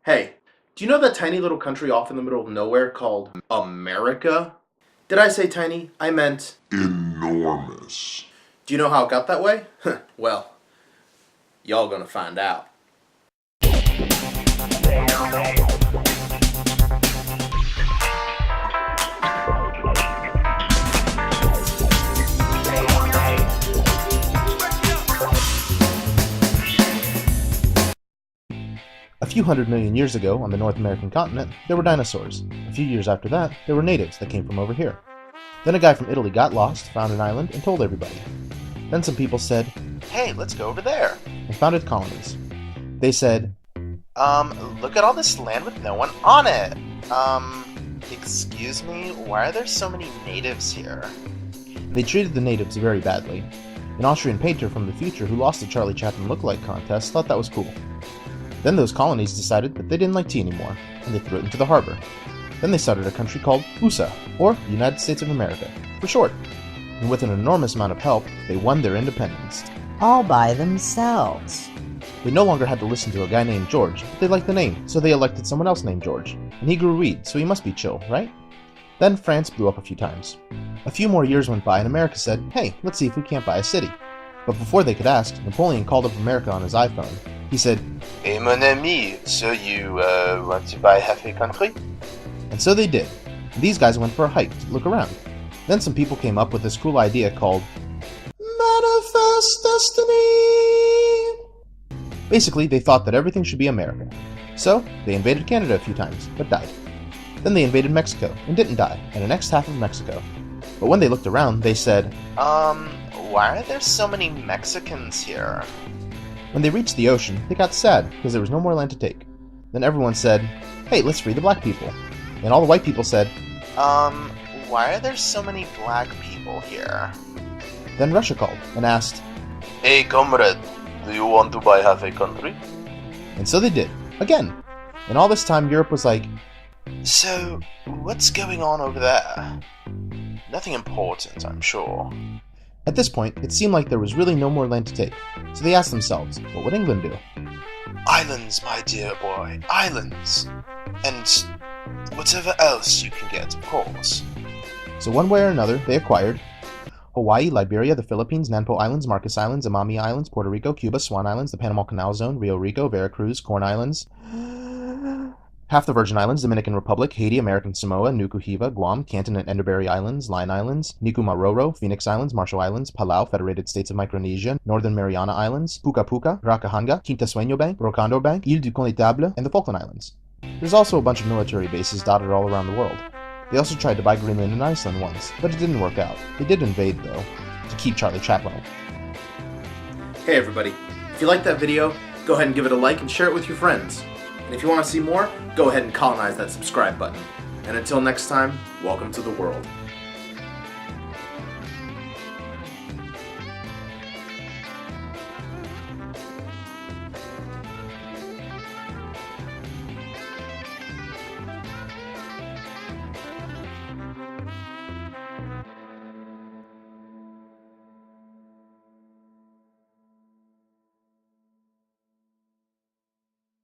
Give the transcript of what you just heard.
Hey, do you know that tiny little country off in the middle of nowhere called America? Did I say tiny? I meant Enormous. Do you know how it got that way? Well, y'all gonna find out. A few 100 million years ago, on the North American continent, there were dinosaurs. A few years after that, there were natives that came from over here. Then a guy from Italy got lost, found an island, and told everybody. Then some people said, "Hey, let's go over there," and founded colonies. They said, look at all this land with no one on it. Excuse me, why are there so many natives here? They treated the natives very badly. An Austrian painter from the future who lost the Charlie Chaplin lookalike contest thought that was cool. Then those colonies decided that they didn't like tea anymore, and they threw it into the harbor. Then they started a country called USA, or the United States of America, for short. And with an enormous amount of help, they won their independence. All by themselves. They no longer had to listen to a guy named George, but they liked the name, so they elected someone else named George. And he grew weed, so he must be chill, right? Then France blew up a few times. A few more years went by and America said, "Hey, let's see if we can't buy a city." But before they could ask, Napoleon called up America on his iPhone. He said, "Hey mon ami, so you want to buy half a country?" And so they did. These guys went for a hike to look around. Then some people came up with this cool idea called Manifest Destiny. Basically, they thought that everything should be America. So, they invaded Canada a few times, but died. Then they invaded Mexico, and didn't die, and annexed half of Mexico. But when they looked around, they said, why are there so many Mexicans here? When they reached the ocean, they got sad, because there was no more land to take. Then everyone said, "Hey, let's free the black people." And all the white people said, why are there so many black people here? Then Russia called, and asked, "Hey comrade, do you want to buy half a country?" And so they did, again. And all this time Europe was like, "So, what's going on over there?" Nothing important, I'm sure. At this point, it seemed like there was really no more land to take, so they asked themselves, what would England do? Islands, my dear boy, islands! And whatever else you can get, of course. So one way or another, they acquired Hawaii, Liberia, the Philippines, Nanpo Islands, Marcus Islands, Amami Islands, Puerto Rico, Cuba, Swan Islands, the Panama Canal Zone, Rio Rico, Veracruz, Corn Islands, half the Virgin Islands, Dominican Republic, Haiti, American Samoa, Nuku Hiva, Guam, Canton and Enderbury Islands, Line Islands, Niku Maroro, Phoenix Islands, Marshall Islands, Palau, Federated States of Micronesia, Northern Mariana Islands, Puka Puka, Rakahanga, Quinta Sueño Bank, Rocondo Bank, Ile du Connétable, and the Falkland Islands. There's also a bunch of military bases dotted all around the world. They also tried to buy Greenland and Iceland once, but it didn't work out. They did invade, though, to keep Charlie Chaplin. Hey everybody, if you liked that video, go ahead and give it a like and share it with your friends. And if you want to see more, go ahead and colonize that subscribe button. And until next time, welcome to the world.